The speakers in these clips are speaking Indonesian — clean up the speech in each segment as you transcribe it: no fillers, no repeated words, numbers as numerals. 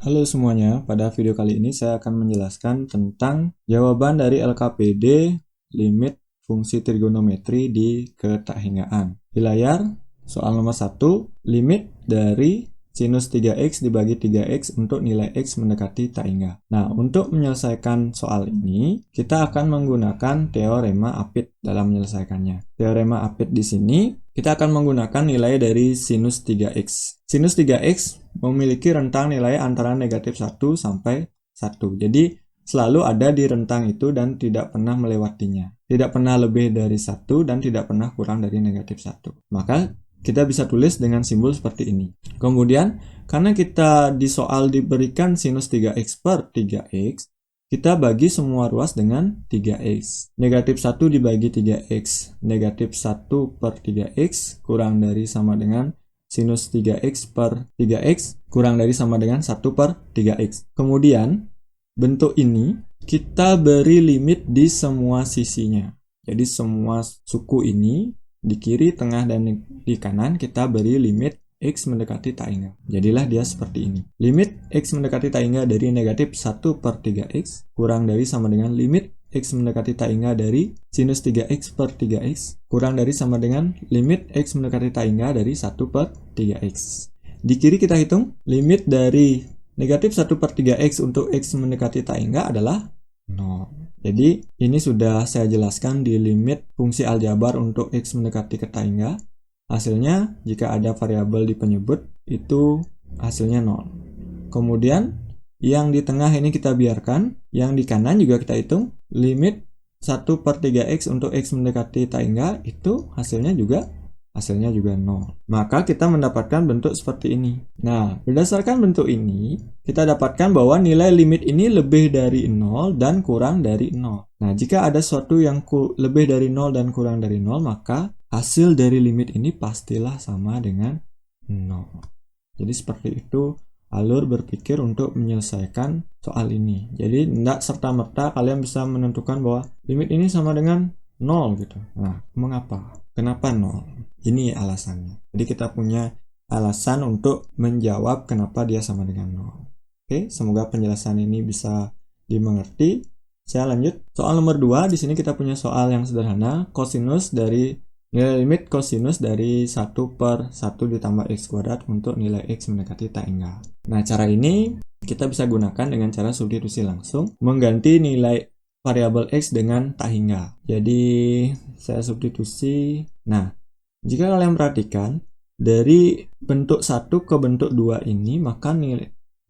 Halo semuanya, pada video kali ini saya akan menjelaskan tentang jawaban dari LKPD limit fungsi trigonometri di ketahinggaan. Di layar, soal nomor 1, limit dari sinus 3x dibagi 3x untuk nilai x mendekati tak hingga. Nah, untuk menyelesaikan soal ini, kita akan menggunakan teorema Apit dalam menyelesaikannya. Teorema Apit di sini, kita akan menggunakan nilai dari sinus 3x. Sinus 3x memiliki rentang nilai antara negatif 1 sampai 1. Jadi, selalu ada di rentang itu dan tidak pernah melewatinya. Tidak pernah lebih dari 1 dan tidak pernah kurang dari negatif 1. Maka, kita bisa tulis dengan simbol seperti ini. Kemudian, karena kita di soal diberikan sinus 3x per 3x, kita bagi semua ruas dengan 3x. Negatif 1 dibagi 3x. Negatif 1 per 3x kurang dari sama dengan sinus 3x per 3x kurang dari sama dengan 1 per 3x. Kemudian, bentuk ini kita beri limit di semua sisinya. Jadi, semua suku ini di kiri, tengah, dan di kanan kita beri limit x mendekati tak hingga. Jadilah dia seperti ini. Limit x mendekati tak hingga dari negatif 1 per 3x kurang dari sama dengan limit x mendekati tak hingga dari sinus 3x per 3x kurang dari sama dengan limit x mendekati tak hingga dari 1 per 3x. Di kiri kita hitung limit dari negatif 1 per 3x untuk x mendekati tak hingga adalah 0. Jadi, ini sudah saya jelaskan di limit fungsi aljabar untuk x mendekati ke tak hingga. Hasilnya, jika ada variabel di penyebut, itu hasilnya 0. Kemudian, yang di tengah ini kita biarkan, yang di kanan juga kita hitung. Limit 1 per 3x untuk x mendekati tak hingga, itu hasilnya juga 0. Maka kita mendapatkan bentuk seperti ini. Nah, berdasarkan bentuk ini, kita dapatkan bahwa nilai limit ini lebih dari 0 dan kurang dari 0. Nah, jika ada sesuatu yang lebih dari 0 dan kurang dari 0, maka hasil dari limit ini pastilah sama dengan 0. Jadi seperti itu alur berpikir untuk menyelesaikan soal ini. Jadi tidak serta-merta kalian bisa menentukan bahwa limit ini sama dengan 0 gitu. Nah, mengapa? Kenapa 0? Ini alasannya. Jadi kita punya alasan untuk menjawab kenapa dia sama dengan 0. Oke, semoga penjelasan ini bisa dimengerti. Saya lanjut. Soal nomor 2, di sini kita punya soal yang sederhana. Kosinus dari nilai limit kosinus dari 1 per 1 ditambah x kuadrat untuk nilai x mendekati tak hingga. Nah, cara ini kita bisa gunakan dengan cara substitusi langsung. Mengganti nilai variabel x dengan tak hingga. Jadi, saya substitusi. Nah, jika kalian perhatikan, dari bentuk 1 ke bentuk 2 ini, maka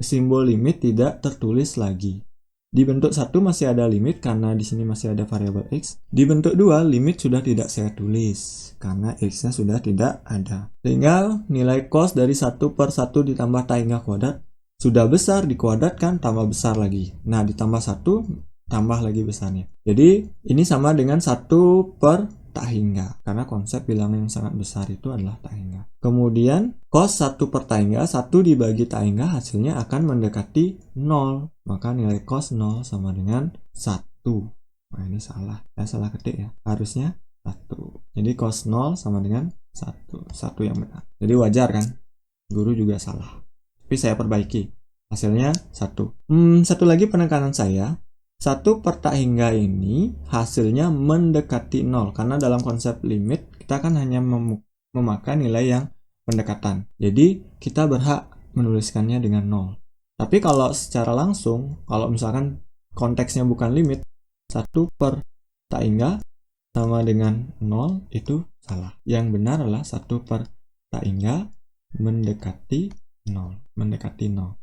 simbol limit tidak tertulis lagi. Di bentuk 1 masih ada limit karena di sini masih ada variabel x. Di bentuk 2, limit sudah tidak saya tulis karena x-nya sudah tidak ada. Sehingga nilai cos dari 1 per 1 ditambah tak hingga kuadrat sudah besar, dikuadratkan, tambah besar lagi. Nah, ditambah 1, tambah lagi besarnya. Jadi, ini sama dengan 1 per tak hingga, karena konsep bilangan yang sangat besar itu adalah tak hingga. Kemudian, cos 1 per tak hingga, 1 dibagi tak hingga hasilnya akan mendekati 0. Maka nilai cos 0 sama dengan 1. Nah, ini salah. Saya salah ketik ya. Harusnya 1. Jadi, cos 0 sama dengan 1. 1 yang benar. Jadi, wajar kan? Guru juga salah. Tapi saya perbaiki. Hasilnya 1. Satu lagi penekanan saya. 1 per tak hingga ini hasilnya mendekati 0. Karena dalam konsep limit, kita kan hanya memakai nilai yang pendekatan. Jadi, kita berhak menuliskannya dengan 0. Tapi kalau secara langsung, kalau misalkan konteksnya bukan limit, 1 per tak hingga sama dengan 0, itu salah. Yang benar adalah 1 per tak hingga mendekati 0.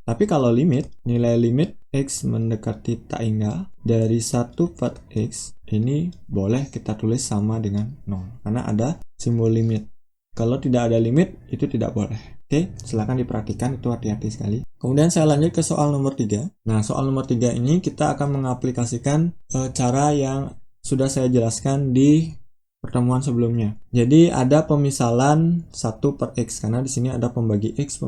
Tapi kalau limit, nilai limit x mendekati tak hingga dari 1 per x ini boleh kita tulis sama dengan 0 karena ada simbol limit. Kalau tidak ada limit, itu tidak boleh. Oke, silakan diperhatikan, itu hati-hati sekali. Kemudian saya lanjut ke soal nomor 3. Nah, soal nomor 3 ini kita akan mengaplikasikan cara yang sudah saya jelaskan di pertemuan sebelumnya. Jadi ada pemisalan 1 per x karena di sini ada pembagi x.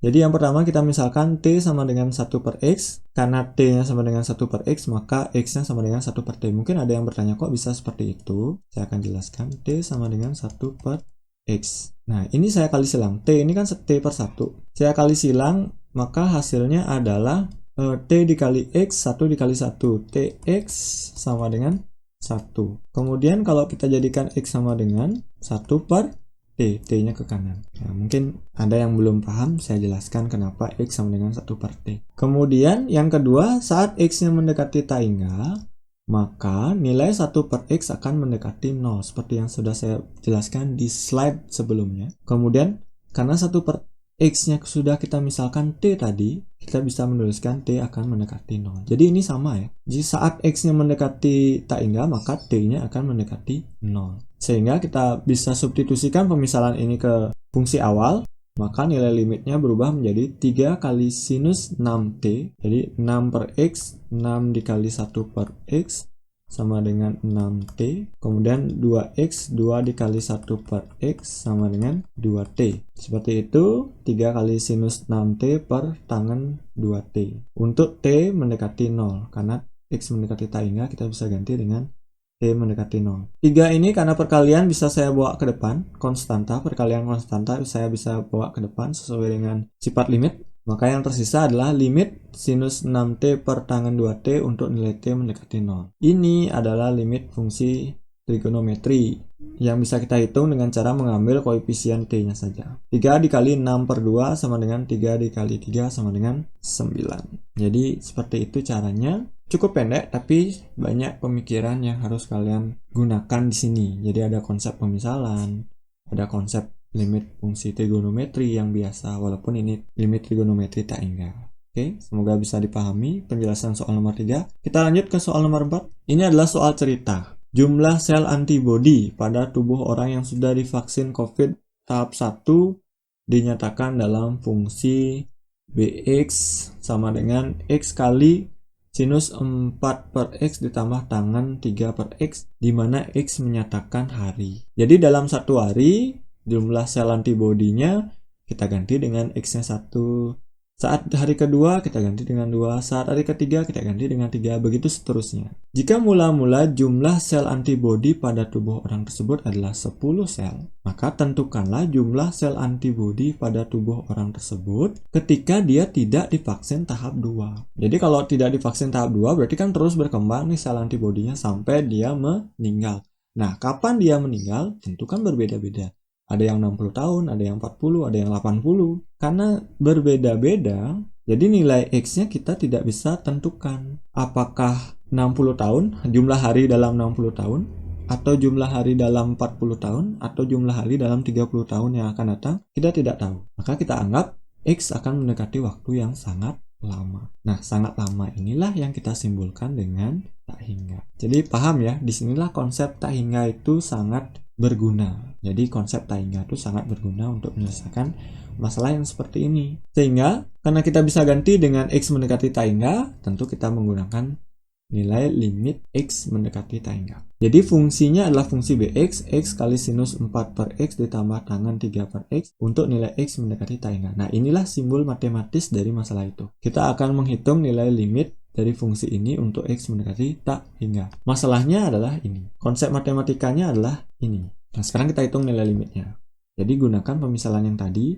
Jadi yang pertama kita misalkan t sama dengan 1 per x. Karena t-nya sama dengan 1 per x, maka x-nya sama dengan 1 per t. Mungkin ada yang bertanya kok bisa seperti itu. Saya akan jelaskan. T sama dengan 1 per X. Nah, ini saya kali silang. T ini kan T per 1. Saya kali silang, maka hasilnya adalah T dikali X, 1 dikali 1. TX sama dengan 1. Kemudian kalau kita jadikan X sama dengan 1 per T. T-nya ke kanan. Nah, mungkin ada yang belum paham, saya jelaskan kenapa X sama dengan 1 per T. Kemudian yang kedua, saat X-nya mendekati tanggal, maka nilai 1 per X akan mendekati 0, seperti yang sudah saya jelaskan di slide sebelumnya. Kemudian, karena 1 per X-nya sudah kita misalkan T tadi, kita bisa menuliskan T akan mendekati 0. Jadi ini sama ya. Jadi saat X-nya mendekati tanggal, maka T-nya akan mendekati 0. Sehingga kita bisa substitusikan pemisalan ini ke fungsi awal, maka nilai limitnya berubah menjadi 3 kali sinus 6T. Jadi 6 per X, 6 dikali 1 per X sama dengan 6T. Kemudian 2X, 2 dikali 1 per X sama dengan 2T. Seperti itu, 3 kali sinus 6T per tangen 2T. Untuk T mendekati 0, karena X mendekati tanggal, kita bisa ganti dengan T mendekati 0. 3 ini karena perkalian bisa saya bawa ke depan, konstanta, perkalian konstanta saya bisa bawa ke depan sesuai dengan sifat limit. Maka yang tersisa adalah limit sinus 6T per tangen 2T untuk nilai T mendekati 0. Ini adalah limit fungsi trigonometri yang bisa kita hitung dengan cara mengambil koefisien T-nya saja. 3 dikali 6 per 2 sama dengan 3 dikali 3 sama dengan 9. Jadi seperti itu caranya. Cukup pendek, tapi banyak pemikiran yang harus kalian gunakan di sini. Jadi ada konsep pemisalan, ada konsep limit fungsi trigonometri yang biasa, walaupun ini limit trigonometri tanggal. Oke, semoga bisa dipahami penjelasan soal nomor 3. Kita lanjut ke soal nomor 4. Ini adalah soal cerita. Jumlah sel antibodi pada tubuh orang yang sudah divaksin COVID tahap 1 dinyatakan dalam fungsi Bx sama dengan X kali sinus 4 per X ditambah tangen 3 per X, di mana X menyatakan hari. Jadi dalam satu hari, jumlah sel antibodinya kita ganti dengan X-nya 1. Saat hari kedua, kita ganti dengan 2. Saat hari ketiga, kita ganti dengan 3. Begitu seterusnya. Jika mula-mula jumlah sel antibodi pada tubuh orang tersebut adalah 10 sel, maka tentukanlah jumlah sel antibodi pada tubuh orang tersebut ketika dia tidak divaksin tahap 2. Jadi kalau tidak divaksin tahap 2, berarti kan terus berkembang nih sel antibodinya sampai dia meninggal. Nah, kapan dia meninggal? Tentu kan berbeda-beda. Ada yang 60 tahun, ada yang 40, ada yang 80. Karena berbeda-beda, jadi nilai X-nya kita tidak bisa tentukan. Apakah 60 tahun, jumlah hari dalam 60 tahun, atau jumlah hari dalam 40 tahun, atau jumlah hari dalam 30 tahun yang akan datang, kita tidak tahu. Maka kita anggap X akan mendekati waktu yang sangat lama. Nah, sangat lama inilah yang kita simbolkan dengan tak hingga. Jadi paham ya, disinilah konsep tak hingga itu sangat berguna. Jadi konsep tak hingga itu sangat berguna untuk menyelesaikan masalah yang seperti ini. Sehingga karena kita bisa ganti dengan X mendekati tak hingga, tentu kita menggunakan nilai limit X mendekati tak hingga. Jadi fungsinya adalah fungsi Bx, X kali sinus 4 per X ditambah tangen 3 per X untuk nilai X mendekati tak hingga. Nah, inilah simbol matematis dari masalah itu. Kita akan menghitung nilai limit dari fungsi ini untuk X mendekati tak hingga. Masalahnya adalah ini. Konsep matematikanya adalah ini. Nah, sekarang kita hitung nilai limitnya. Jadi gunakan pemisalan yang tadi.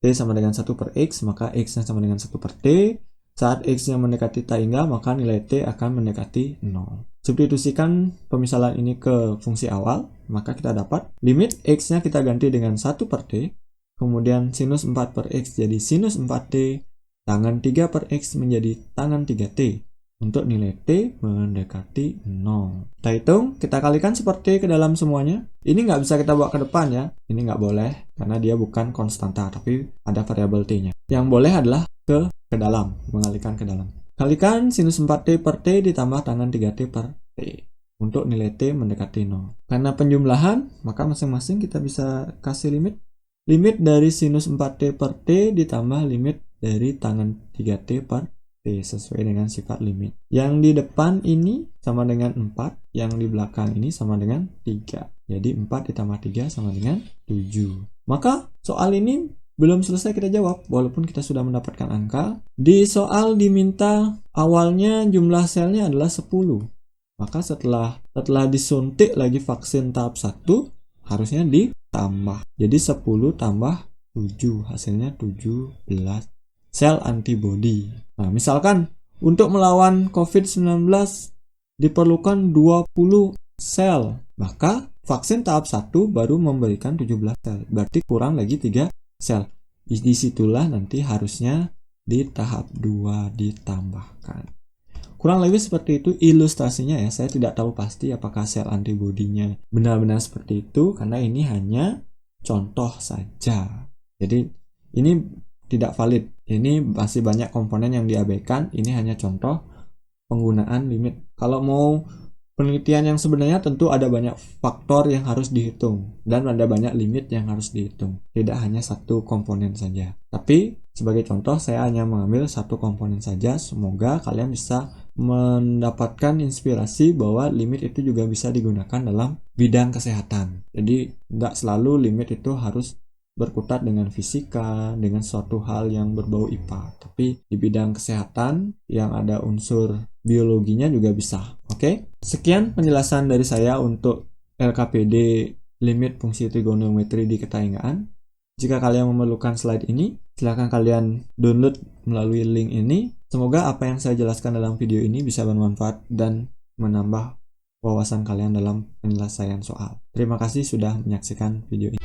T sama dengan 1 per X, maka X-nya sama dengan 1 per T. Saat X-nya mendekati tak hingga, maka nilai T akan mendekati 0. Substitusikan pemisalan ini ke fungsi awal, maka kita dapat limit X-nya kita ganti dengan 1 per T. Kemudian sinus 4 per X jadi sinus 4T. Tangen 3 per X menjadi tangen 3T. Untuk nilai T mendekati 0. Kita hitung, kita kalikan seperti ke dalam semuanya. Ini nggak bisa kita bawa ke depan ya. Ini nggak boleh, karena dia bukan konstanta, tapi ada variabel T-nya. Yang boleh adalah ke dalam, mengalihkan ke dalam. Kalikan sinus 4T per T ditambah tangen 3T per T. Untuk nilai T mendekati 0. Karena penjumlahan, maka masing-masing kita bisa kasih limit. Limit dari sinus 4T per T ditambah limit dari tangen 3T per T sesuai dengan sifat limit. Yang di depan ini sama dengan 4, yang di belakang ini sama dengan 3. Jadi 4 ditambah 3 sama dengan 7. Maka soal ini belum selesai kita jawab, walaupun kita sudah mendapatkan angka. Di soal diminta awalnya jumlah selnya adalah 10. Maka setelah disuntik lagi vaksin tahap 1, harusnya ditambah. Jadi 10 tambah 7 hasilnya 17 sel antibody. Nah, misalkan untuk melawan COVID-19 diperlukan 20 sel, maka vaksin tahap 1 baru memberikan 17 sel, berarti kurang lagi 3 sel. Disitulah nanti harusnya di tahap 2 ditambahkan. Kurang lebih seperti itu ilustrasinya ya. Saya tidak tahu pasti apakah sel antibodinya benar-benar seperti itu, karena ini hanya contoh saja. Jadi ini tidak valid. Ini masih banyak komponen yang diabaikan. Ini hanya contoh penggunaan limit. Kalau mau penelitian yang sebenarnya tentu ada banyak faktor yang harus dihitung dan ada banyak limit yang harus dihitung. Tidak hanya satu komponen saja. Tapi sebagai contoh saya hanya mengambil satu komponen saja. Semoga kalian bisa mendapatkan inspirasi bahwa limit itu juga bisa digunakan dalam bidang kesehatan. Jadi tidak selalu limit itu harus berkutat dengan fisika, dengan suatu hal yang berbau IPA. Tapi di bidang kesehatan yang ada unsur biologinya juga bisa. Oke? Sekian penjelasan dari saya untuk LKPD limit fungsi trigonometri di ketahinggaan. Jika kalian memerlukan slide ini, silakan kalian download melalui link ini. Semoga apa yang saya jelaskan dalam video ini bisa bermanfaat dan menambah wawasan kalian dalam penyelesaian soal. Terima kasih sudah menyaksikan video ini.